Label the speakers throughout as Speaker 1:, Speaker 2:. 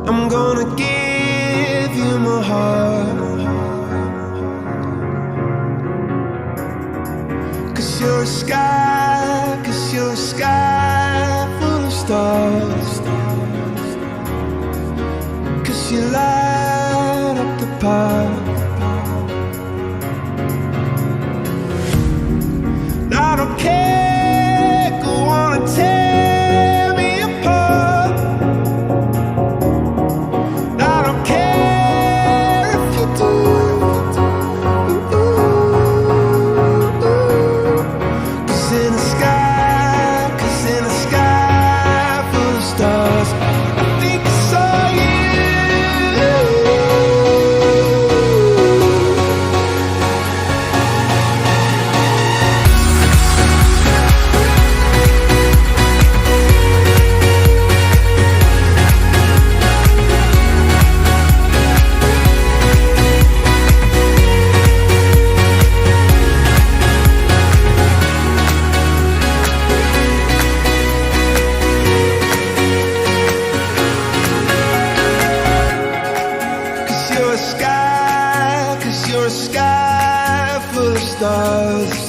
Speaker 1: I'm gonna give you my heart, 'cause you're a sky, 'cause you're a sky full of stars, 'cause you light up the park. I don't care, go on and tear me apart. I don't care if you do. 'Cause in the sky, 'cause in the sky full of stars, I think I saw you. You're a sky full of stars.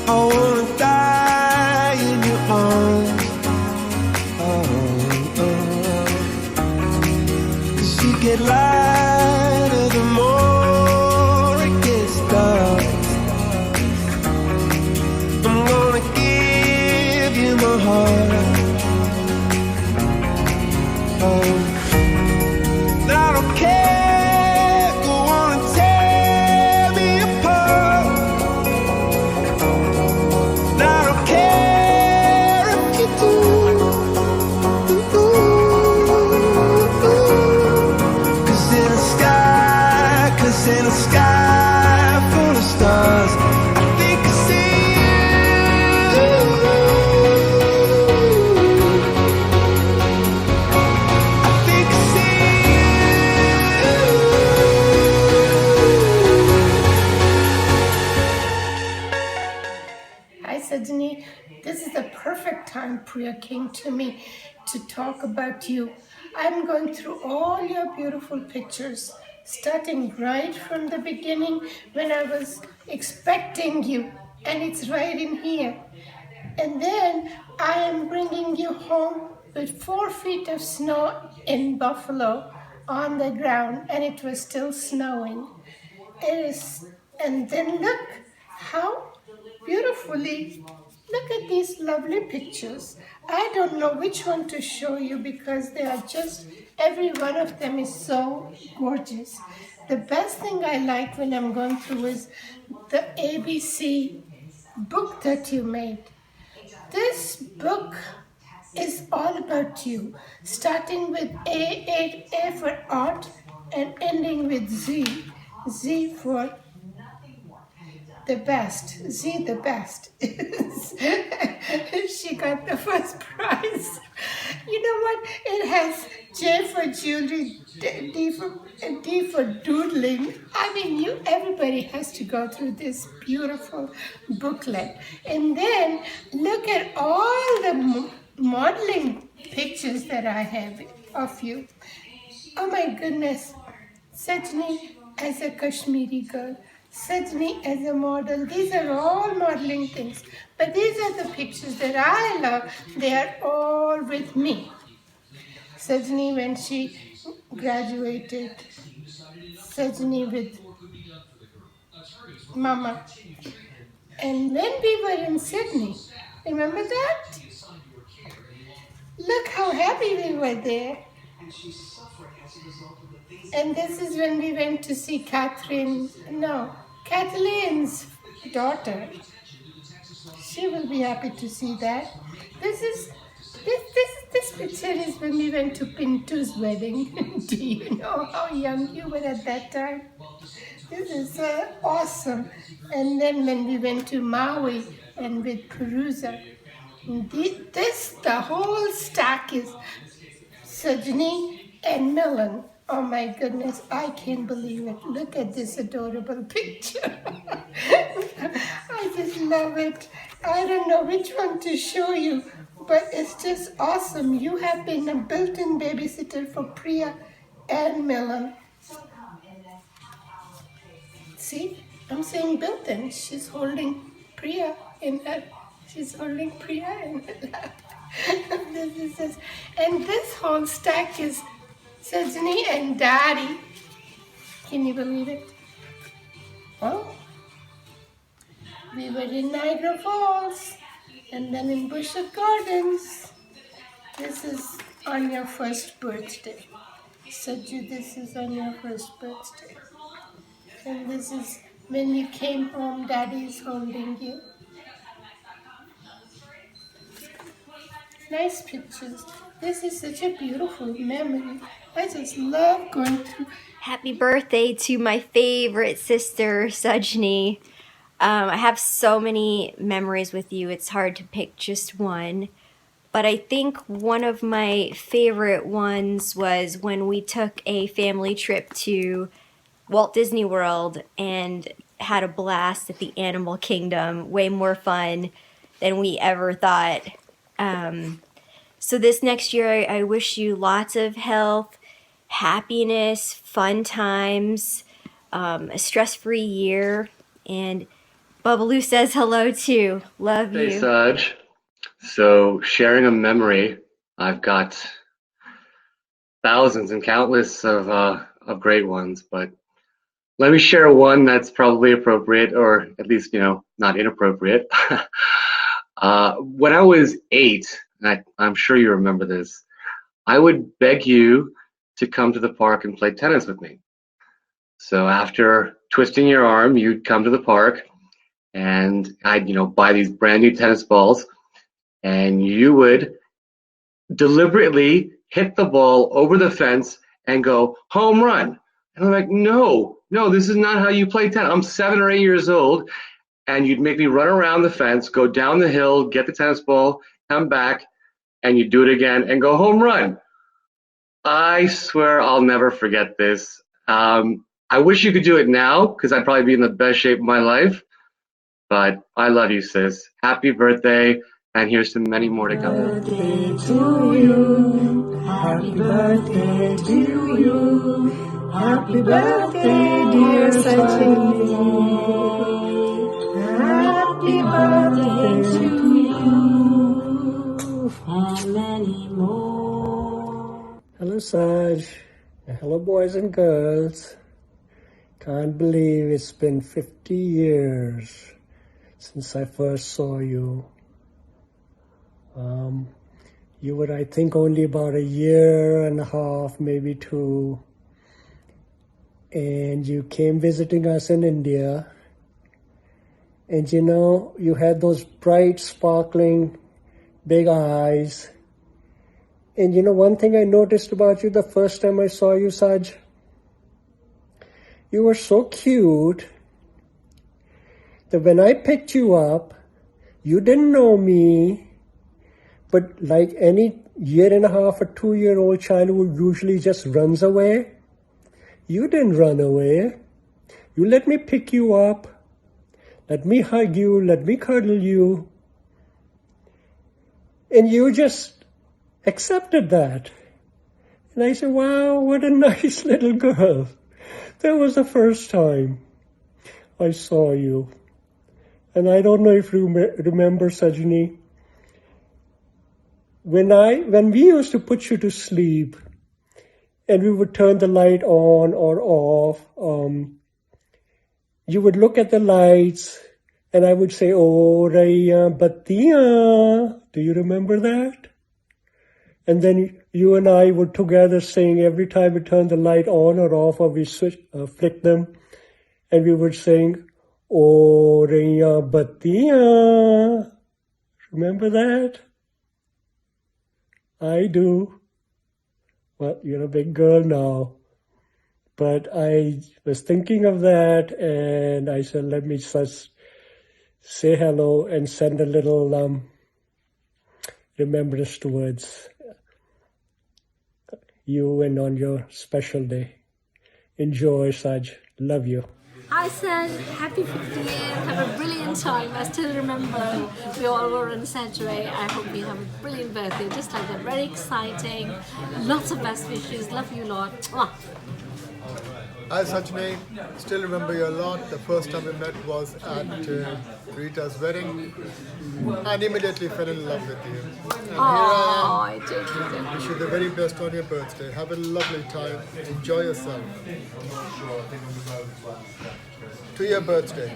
Speaker 1: I wanna die in your arms. Oh, oh. 'Cause you get lighter the more it gets dark. I'm gonna give you my heart. Oh, I don't care. In a sky full of stars, I think I see you. I think I see you.
Speaker 2: Hi Sajni, this is the perfect time Priya came to me to talk about you. I'm going through all your beautiful pictures, starting right from the beginning when I was expecting you, and it's right in here. And then I am bringing you home with 4 feet of snow in Buffalo on the ground, and it was still snowing. And then look how beautifully, look at these lovely pictures. I don't know which one to show you because they are just, every one of them is so gorgeous. The best thing I like when I'm going through is the ABC book that you made. This book is all about you, starting with A for art and ending with Z. Z for the best, Z the best. She got the first prize. You know what? It has J for jewelry, D for doodling. I mean, everybody has to go through this beautiful booklet. And then look at all the modeling pictures that I have of you. Oh my goodness. Sajni as a Kashmiri girl. Sajni as a model. These are all modeling things. But these are the pictures that I love. They are all with me. Sajni when she graduated. Sajni with Mama. And when we were in Sydney, remember that? Look how happy we were there. And this is when we went to see Kathleen's daughter. She will be happy to see that. This picture is when we went to Pintu's wedding. Do you know how young you were at that time? This is awesome. And then when we went to Maui and with Perusa, the whole stack is Sajni and Milan. Oh my goodness, I can't believe it. Look at this adorable picture. I just love it. I don't know which one to show you, But it's just awesome. You have been a built-in babysitter for Priya and Milan. See, I'm saying built-in. She's holding Priya in her. She's holding Priya in her lap. And this whole stack is Sajni and Daddy. Can you believe it? Oh, we were in Niagara Falls and then in Bushwick Gardens. This is on your first birthday. Saju, this is on your first birthday. And this is when you came home, Daddy is holding you. Nice pictures. This is such a beautiful memory. I just love going through.
Speaker 3: Happy birthday to my favorite sister, Sajni. I have so many memories with you, it's hard to pick just one. But I think one of my favorite ones was when we took a family trip to Walt Disney World and had a blast at the Animal Kingdom. Way more fun than we ever thought. So this next year, I wish you lots of health, happiness, fun times, a stress-free year, and Bubbaloo says hello too. Love you.
Speaker 4: Hey, Saj. So, sharing a memory, I've got thousands and countless of great ones, but let me share one that's probably appropriate, or at least, not inappropriate. When I was 8, and I'm sure you remember this, I would beg you to come to the park and play tennis with me. So after twisting your arm, you'd come to the park, and I'd, buy these brand new tennis balls, and you would deliberately hit the ball over the fence and go, home run. And I'm like, no, this is not how you play tennis. I'm 7 or 8 years old, and you'd make me run around the fence, go down the hill, get the tennis ball, come back, and you do it again and go home run. I swear I'll never forget this. I wish you could do it now, because I'd probably be in the best shape of my life. But I love you, sis. Happy birthday, and here's to many more to come.
Speaker 1: Birthday to you. Happy birthday to you. Happy birthday, dear Sajni. Happy birthday to you. And many more. Hello, Saj. Hello, boys and girls. Can't believe it's been 50 years since I first saw you. You were, I think, only about a year and a half, maybe 2. And you came visiting us in India. And you had those bright, sparkling, big eyes. And one thing I noticed about you the first time I saw you, Saj, you were so cute that when I picked you up, you didn't know me, but like any 1.5 or 2-year-old child who usually just runs away, you didn't run away. You let me pick you up, let me hug you, let me cuddle you, and you just accepted that. And I said, wow, what a nice little girl. That was the first time I saw you. And I don't know if you remember, Sajni, when we used to put you to sleep and we would turn the light on or off, you would look at the lights and I would say, oh, Raya Batiya. Do you remember that? And then you and I would together sing every time we turned the light on or off, or we flick them, and we would sing, oh, Raya Batiya. Remember that? I do. Well, you're a big girl now. But I was thinking of that, and I said, let me just say hello and send a little remembrance towards you and on your special day. Enjoy, Saj. Love you.
Speaker 5: I said, happy 50th, have a brilliant time. I still remember we all were in Saturday. I hope you have a brilliant birthday, just like that. Very exciting. Lots of best wishes. Love you a lot. Mwah.
Speaker 6: Hi Sajni, still remember you a lot. The first time we met was at Rita's wedding and immediately fell in love with you. And here I
Speaker 5: I did.
Speaker 6: am. Wish you the very best on your birthday. Have a lovely time. Enjoy yourself. To your birthday.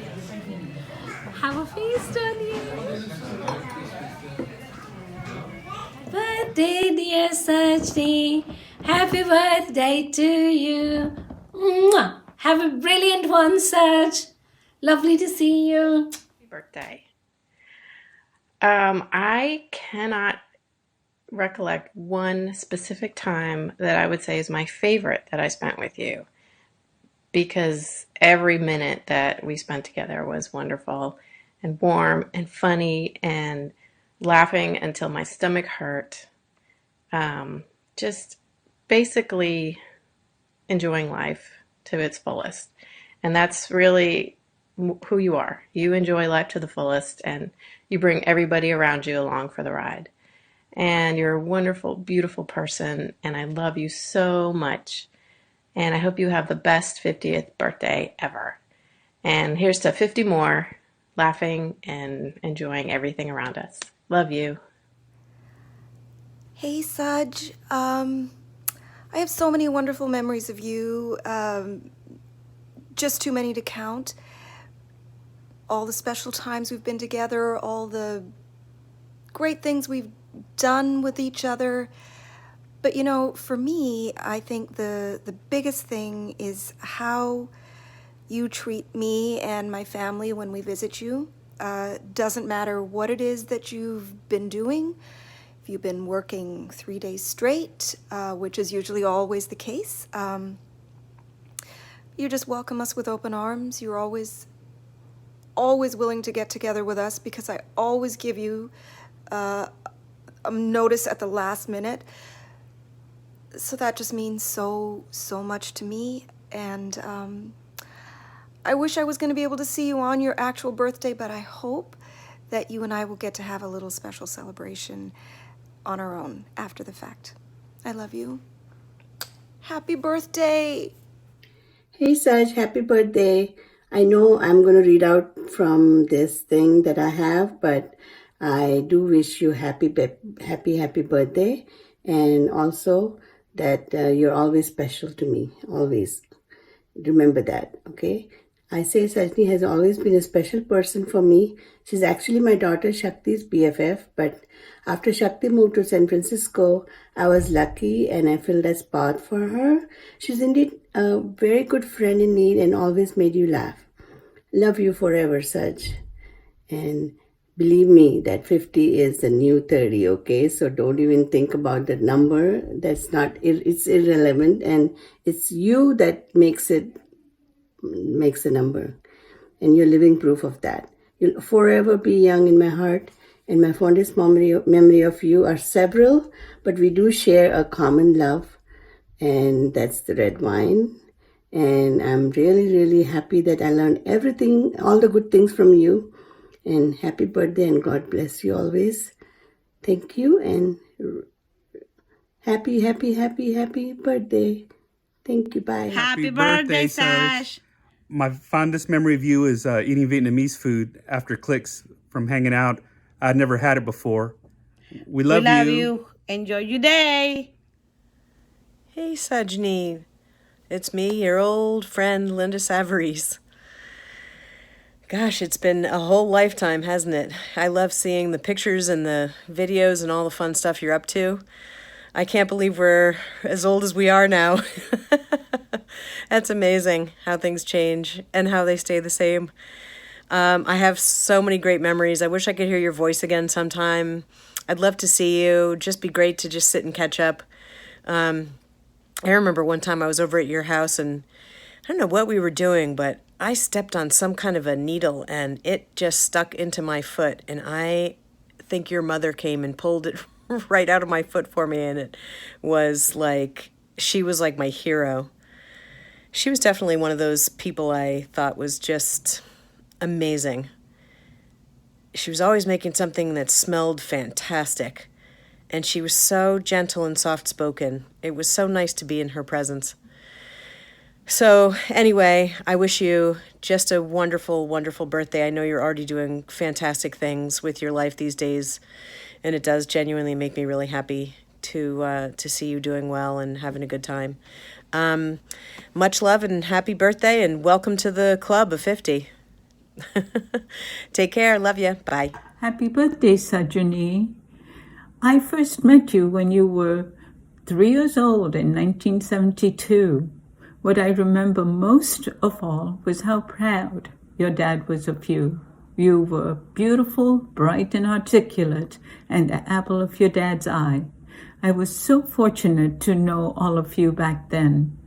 Speaker 5: Have a feast on you. Birthday, dear Sajni. Happy birthday to you. Mwah. Have a brilliant one, Saj. Lovely to see you.
Speaker 7: Birthday. I cannot recollect one specific time that I would say is my favorite that I spent with you, because every minute that we spent together was wonderful and warm and funny and laughing until my stomach hurt. Just basically enjoying life to its fullest. And that's really who you are. You enjoy life to the fullest, and you bring everybody around you along for the ride. And you're a wonderful, beautiful person, and I love you so much. And I hope you have the best 50th birthday ever. And here's to 50 more, laughing and enjoying everything around us. Love you.
Speaker 8: Hey, Saj. I have so many wonderful memories of you, just too many to count. All the special times we've been together, all the great things we've done with each other. But you know, for me, I think the biggest thing is how you treat me and my family when we visit you. Doesn't matter what it is that you've been doing. If you've been working 3 days straight, which is usually always the case, you just welcome us with open arms. You're always willing to get together with us because I always give you a notice at the last minute. So that just means so much to me. And I wish I was going to be able to see you on your actual birthday, but I hope that you and I will get to have a little special celebration on our own after the fact. I love you. Happy birthday!
Speaker 9: Hey Saj, happy birthday. I know I'm going to read out from this thing that I have, but I do wish you happy birthday, and also that you're always special to me, always. Remember that, okay? I say Sajni has always been a special person for me. She's actually my daughter Shakti's BFF, but after Shakti moved to San Francisco, I was lucky and I filled that spot for her. She's indeed a very good friend in need and always made you laugh. Love you forever, Saj. And believe me, that 50 is the new 30, okay? So don't even think about the number. That's not, it's irrelevant, and it's you that makes the number. And you're living proof of that. You'll forever be young in my heart, and my fondest memory of you are several, but we do share a common love, and that's the red wine. And I'm really, really happy that I learned everything, all the good things from you. And happy birthday, and God bless you always. Thank you, and happy birthday. Thank you, bye.
Speaker 10: Happy birthday, Saj. My fondest memory of you is eating Vietnamese food after clicks from hanging out. I'd never had it before. We love you.
Speaker 11: Enjoy your day.
Speaker 12: Hey, Sajni. It's me, your old friend, Linda Savarese. Gosh, it's been a whole lifetime, hasn't it? I love seeing the pictures and the videos and all the fun stuff you're up to. I can't believe we're as old as we are now. That's amazing how things change and how they stay the same. I have so many great memories. I wish I could hear your voice again sometime. I'd love to see you. Just be great to just sit and catch up. I remember one time I was over at your house and I don't know what we were doing, but I stepped on some kind of a needle and it just stuck into my foot. And I think your mother came and pulled it right out of my foot for me. And it was like, she was like my hero. She was definitely one of those people I thought was just amazing. She was always making something that smelled fantastic. And she was so gentle and soft-spoken. It was so nice to be in her presence. So anyway, I wish you just a wonderful, wonderful birthday. I know you're already doing fantastic things with your life these days. And it does genuinely make me really happy to see you doing well and having a good time. Much love and happy birthday, and welcome to the club of 50. Take care. Love you. Bye.
Speaker 13: Happy birthday, Sajni. I first met you when you were 3 years old in 1972. What I remember most of all was how proud your dad was of you. You were beautiful, bright, and articulate, and the apple of your dad's eye. I was so fortunate to know all of you back then.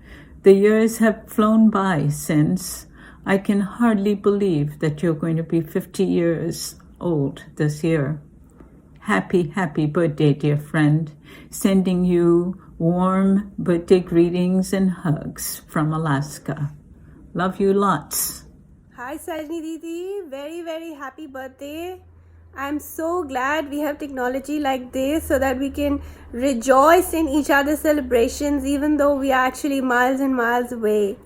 Speaker 13: The years have flown by since. I can hardly believe that you're going to be 50 years old this year. Happy, happy birthday, dear friend. Sending you warm birthday greetings and hugs from Alaska. Love you lots.
Speaker 14: Hi Sajni Didi, very very happy birthday. I'm so glad we have technology like this so that we can rejoice in each other's celebrations even though we are actually miles and miles away.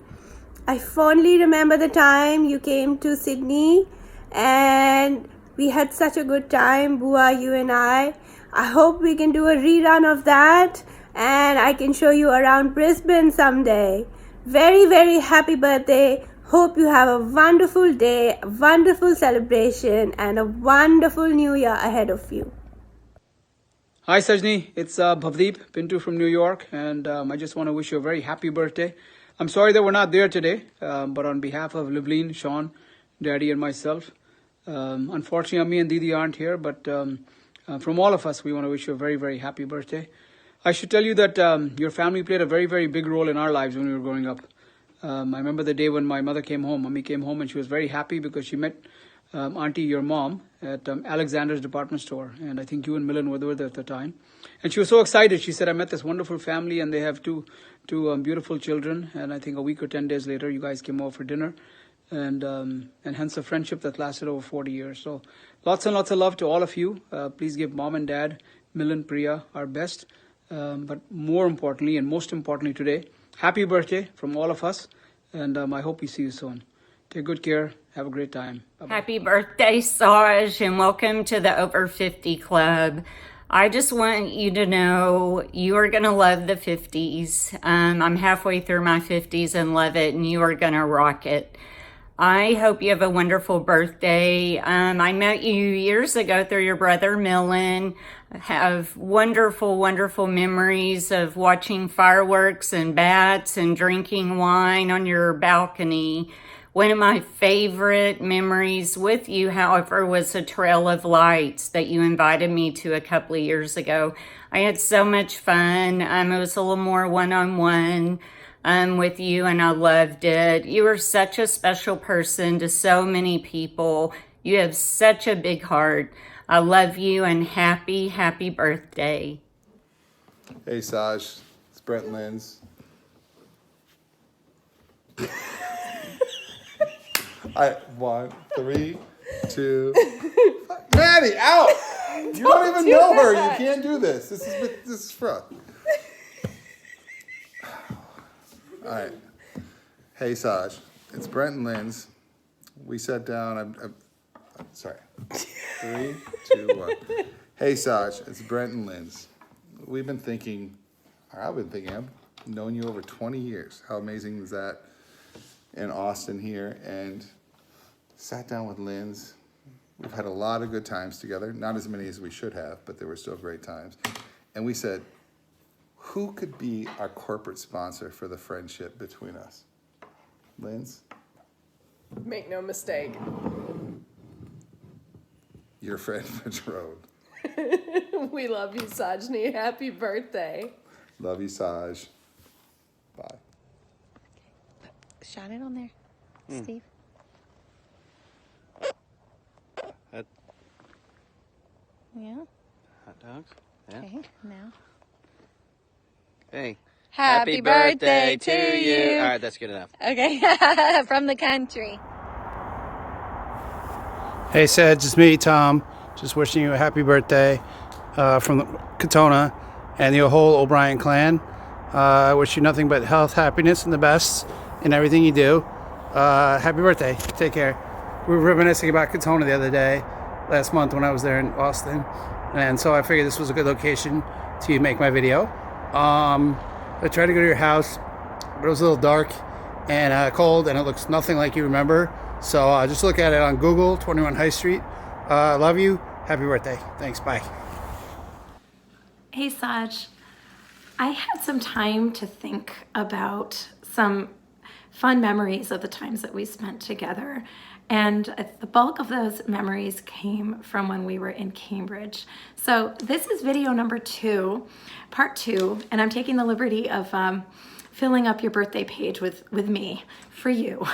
Speaker 14: I fondly remember the time you came to Sydney and we had such a good time, Bua, you and I. I hope we can do a rerun of that and I can show you around Brisbane someday. Very very happy birthday. Hope you have a wonderful day, a wonderful celebration, and a wonderful new year ahead of you.
Speaker 15: Hi Sajni, it's Bhavdeep Pintu from New York, and I just want to wish you a very happy birthday. I'm sorry that we're not there today, but on behalf of Livleen, Sean, Daddy, and myself, unfortunately me and Didi aren't here, but from all of us, we want to wish you a very, very happy birthday. I should tell you that your family played a very, very big role in our lives when we were growing up. I remember the day when my mother came home. Mommy came home and she was very happy because she met Auntie, your mom, at Alexander's department store. And I think you and Milan were there at the time. And she was so excited. She said, I met this wonderful family and they have two beautiful children. And I think a week or 10 days later, you guys came over for dinner. And hence a friendship that lasted over 40 years. So lots and lots of love to all of you. Please give mom and dad, Milan, Priya, our best. But more importantly and most importantly today, happy birthday from all of us, and I hope we see you soon. Take good care. Have a great time. Bye-bye.
Speaker 16: Happy birthday, Saj, and welcome to the Over 50 Club. I just want you to know you are going to love the 50s. I'm halfway through my 50s and love it, and you are going to rock it. I hope you have a wonderful birthday. I met you years ago through your brother, Millen. Have wonderful, wonderful memories of watching fireworks and bats and drinking wine on your balcony. One of my favorite memories with you, however, was a trail of lights that you invited me to a couple of years ago. I had so much fun. It was a little more one-on-one with you, and I loved it. You are such a special person to so many people. You have such a big heart. I love you, and happy, happy birthday.
Speaker 17: Hey, Saj. It's Brent Linz. One, 3, 2. Maddie, out! You don't even know her. You can't do this. This is for. All right. Hey, Saj. It's Brent and Linz. We sat down. I'm sorry. 3, 2, 1. Hey, Saj. It's Brent and Linz. I've been thinking, I've known you over 20 years. How amazing is that? In Austin here, and sat down with Linz. We've had a lot of good times together. Not as many as we should have, but they were still great times. And we said, who could be our corporate sponsor for the friendship between us? Linz?
Speaker 18: Make no mistake.
Speaker 17: Your friend Patron.
Speaker 18: We love you, Sajni. Happy birthday.
Speaker 17: Love you, Saj. Bye.
Speaker 19: Shot it on there, Steve. Yeah.
Speaker 20: Hot dogs? Yeah.
Speaker 19: Okay, now.
Speaker 20: Hey,
Speaker 19: Happy birthday to you.
Speaker 20: All right, that's good enough.
Speaker 19: Okay, from the country.
Speaker 21: Hey, Sedge, it's me, Tom. Just wishing you a happy birthday from Katona and the whole O'Brien clan. I wish you nothing but health, happiness, and the best in everything you do. Happy birthday. Take care. We were reminiscing about Katona the other day, last month when I was there in Austin. And so I figured this was a good location to make my video. I tried to go to your house, but it was a little dark and cold, and it looks nothing like you remember. So just look at it on Google, 21 High Street. Love you. Happy birthday. Thanks. Bye.
Speaker 22: Hey, Saj. I had some time to think about some fun memories of the times that we spent together. And the bulk of those memories came from when we were in Cambridge. So this is video number 2, part 2, and I'm taking the liberty of filling up your birthday page with me for you.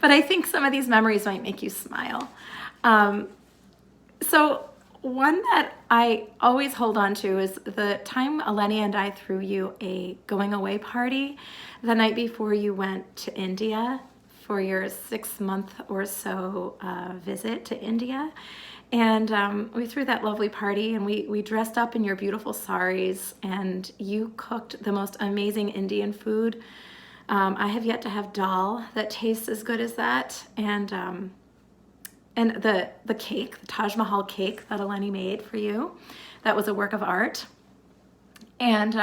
Speaker 22: But I think some of these memories might make you smile. So one that I always hold on to is the time Eleni and I threw you a going away party the night before you went to India for your 6-month or so visit to India. And we threw that lovely party, and we dressed up in your beautiful saris, and you cooked the most amazing Indian food. I have yet to have dal that tastes as good as that, and the cake, the Taj Mahal cake that Eleni made for you, that was a work of art. And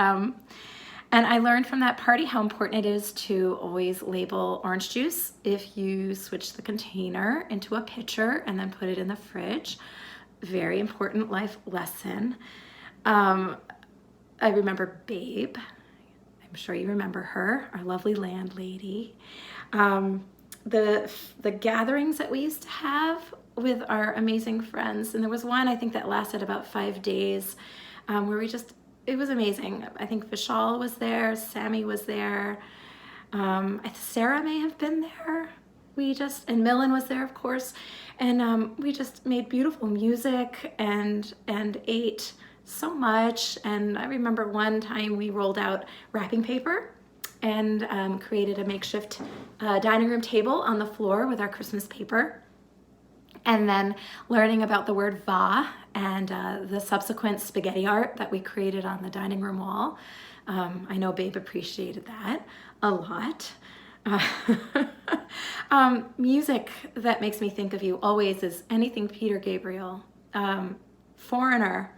Speaker 22: I learned from that party how important it is to always label orange juice if you switch the container into a pitcher and then put it in the fridge. Very important life lesson. I remember Babe. I'm sure you remember her, our lovely landlady. The gatherings that we used to have with our amazing friends. And there was one, I think, that lasted about 5 days where it was amazing. I think Vishal was there, Sammy was there, Sarah may have been there. And Millen was there, of course. And we just made beautiful music and ate so much. And I remember one time we rolled out wrapping paper and created a makeshift dining room table on the floor with our Christmas paper. And then learning about the word va and the subsequent spaghetti art that we created on the dining room wall. I know Babe appreciated that a lot. Music that makes me think of you always is anything Peter Gabriel. Foreigner.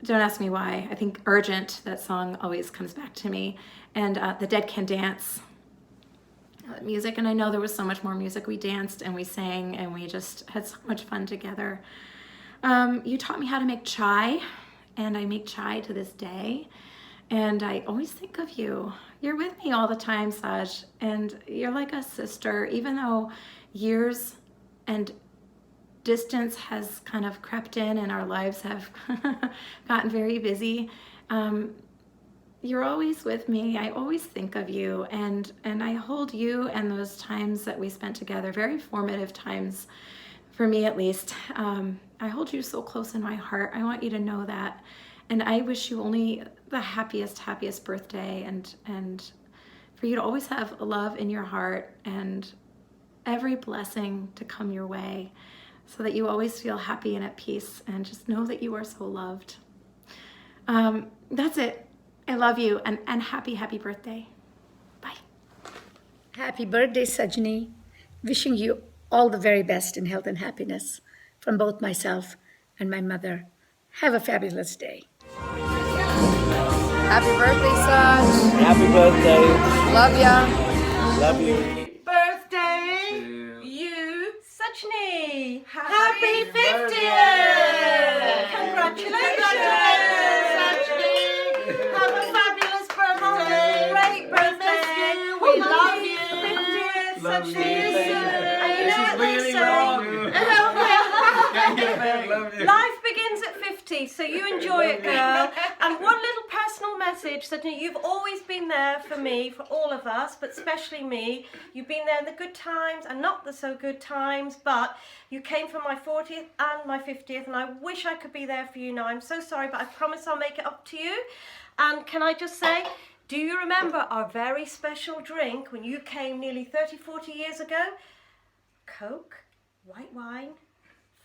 Speaker 22: Don't ask me why. I think Urgent, that song always comes back to me. And The Dead Can Dance. Music, and I know there was so much more music. We danced and we sang and we just had so much fun together. You taught me how to make chai, and I make chai to this day. And I always think of you. You're with me all the time, Saj, and you're like a sister, even though years and distance has kind of crept in and our lives have gotten very busy. You're always with me. I always think of you, and I hold you and those times that we spent together, very formative times for me at least. I hold you so close in my heart. I want you to know that. And I wish you only the happiest birthday, and for you to always have love in your heart and every blessing to come your way, so that you always feel happy and at peace, and just know that you are so loved. That's it. I love you, and happy birthday. Bye.
Speaker 23: Happy birthday, Sajni. Wishing you all the very best in health and happiness from both myself and my mother. Have a fabulous day.
Speaker 18: Happy birthday, Saj.
Speaker 20: Happy birthday.
Speaker 18: Love ya.
Speaker 20: Love you.
Speaker 24: Birthday, you, Sajni. Happy 50th. Congratulations, Sajni. Have a fabulous birthday. Great birthday. We love you. 50th, Sajni. And you know what they say? Life begins at 50, so you enjoy it, girl. And one little personal message message, Sajni. You've always been there for me, for all of us, but especially me. You've been there in the good times and not the so good times, but you came for my 40th and my 50th, and I wish I could be there for you now. I'm so sorry, but I promise I'll make it up to you. And can I just say, do you remember our very special drink when you came nearly 30, 40 years ago? Coke, white wine,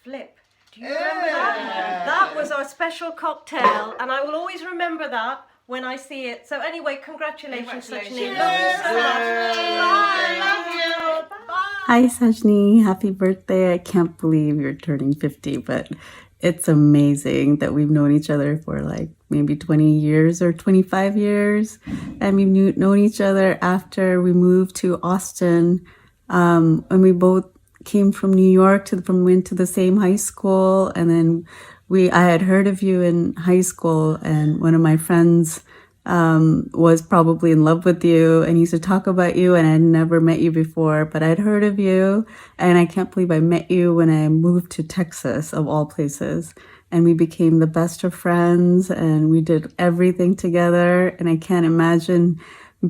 Speaker 24: flip. Do you remember that? That was our special cocktail, and I will always remember that when I see it. So anyway, congratulations, Sajni. Love you so much. Bye. Love you. Bye.
Speaker 1: Hi, Sajni. Happy birthday. I can't believe you're turning 50, but it's amazing that we've known each other for like maybe 20 years or 25 years. And we've known each other after we moved to Austin, and we both came from New York went to the same high school, and then I had heard of you in high school, and one of my friends was probably in love with you and used to talk about you, and I'd never met you before, but I'd heard of you, and I can't believe I met you when I moved to Texas, of all places, and we became the best of friends, and we did everything together, and I can't imagine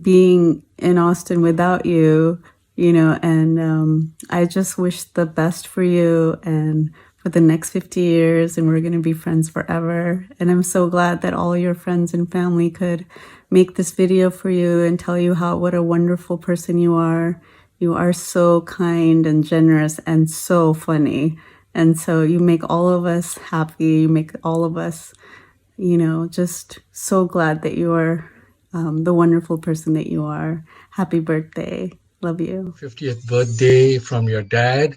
Speaker 1: being in Austin without you. And I just wish the best for you and for the next 50 years, and we're going to be friends forever. And I'm so glad that all your friends and family could make this video for you and tell you what a wonderful person you are. You are so kind and generous and so funny. And so you make all of us happy. You make all of us, just so glad that you are the wonderful person that you are. Happy birthday. Love you.
Speaker 2: 50th birthday from your dad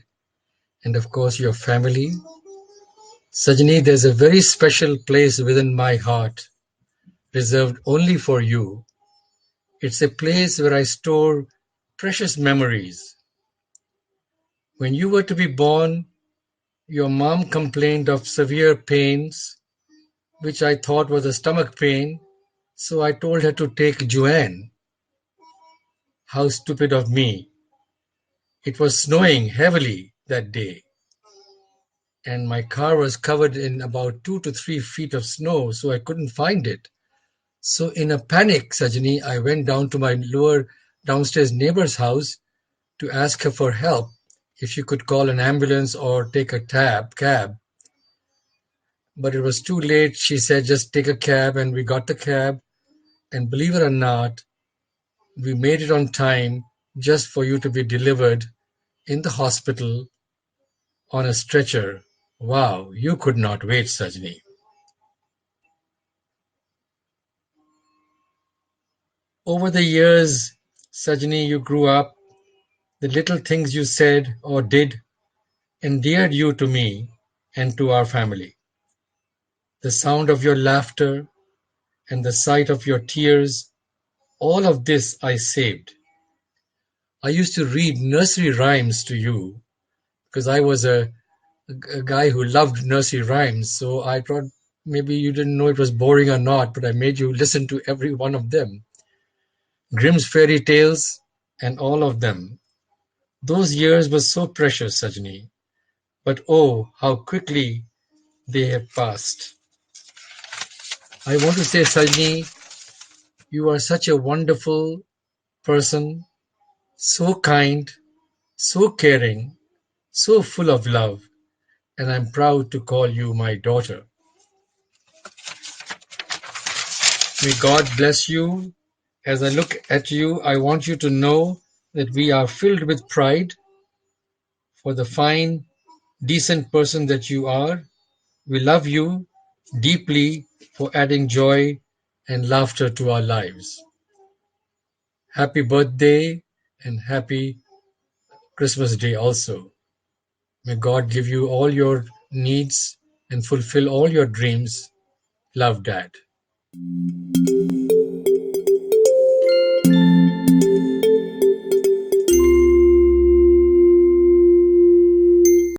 Speaker 2: and of course your family. Sajni, there's a very special place within my heart reserved only for you. It's a place where I store precious memories. When you were to be born, your mom complained of severe pains, which I thought was a stomach pain, so I told her to take Joanne. How stupid of me. It was snowing heavily that day, and my car was covered in about 2 to 3 feet of snow, so I couldn't find it. So in a panic, Sajni, I went down to my downstairs neighbor's house to ask her for help, if she could call an ambulance or take a cab. But it was too late. She said, just take a cab, and we got the cab. And believe it or not, we made it on time just for you to be delivered in the hospital on a stretcher. Wow, you could not wait, Sajni. Over the years, Sajni, you grew up. The little things you said or did endeared you to me and to our family. The sound of your laughter and the sight of your tears, all of this I saved. I used to read nursery rhymes to you because I was a guy who loved nursery rhymes. So I thought maybe you didn't know it was boring or not, but I made you listen to every one of them. Grimm's fairy tales and all of them. Those years were so precious, Sajni. But oh, how quickly they have passed. I want to say, Sajni, you are such a wonderful person, so kind, so caring, so full of love, and I'm proud to call you my daughter. May God bless you. As I look at you, I want you to know that we are filled with pride for the fine, decent person that you are. We love you deeply for adding joy and laughter to our lives. Happy birthday and happy Christmas Day also. May God give you all your needs and fulfill all your dreams. Love, Dad.